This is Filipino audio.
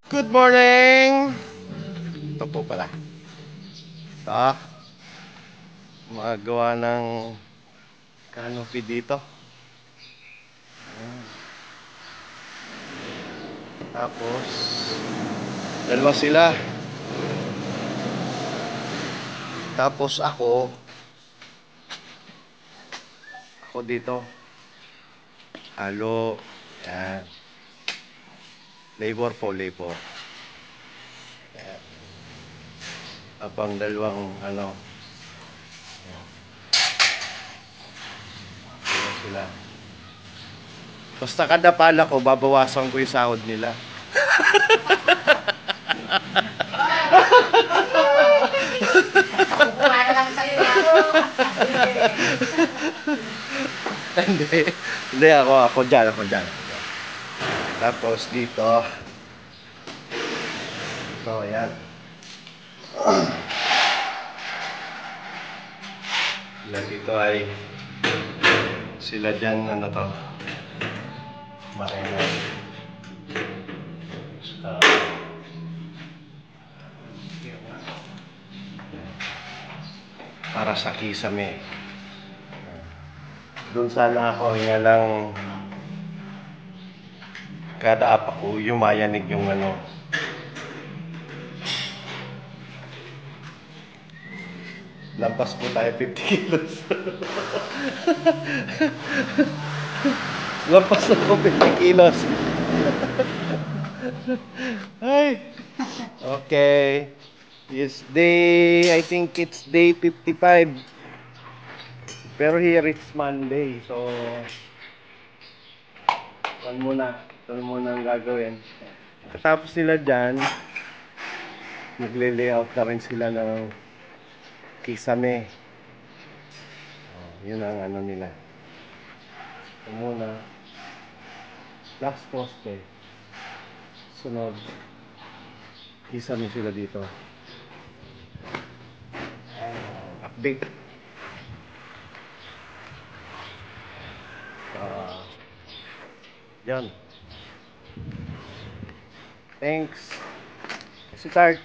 Good morning! Ito po pala. Ito, magawa ng canopy dito. Tapos, dalawa sila. Tapos ako dito. Halo. Yan. Labor po, labor. Yan. Abang dalawang dalawa sila. Basta kada pala ko, babawasan ko yung sahod nila. Kukuha na lang sa'yo yan. Hindi. Hindi ako dyan. Tapos dito. So, ayan. Sila dito ay sila dyan, marinay. Para sa kisame. Doon sana ako, nga lang kada apa ko, yumayanig yung lampas po tayo 50 kilos. Lampas na po 50 kilos. Ay. Okay. I think it's day 55. Pero here it's Monday. So, ito muna ang gagawin. Tapos nila dyan, magle-layout na rin sila ng kisame. Yun ang nila. Ito muna. Last poste. Sunod. Kisame sila dito. Update. Yan. Thanks. Start.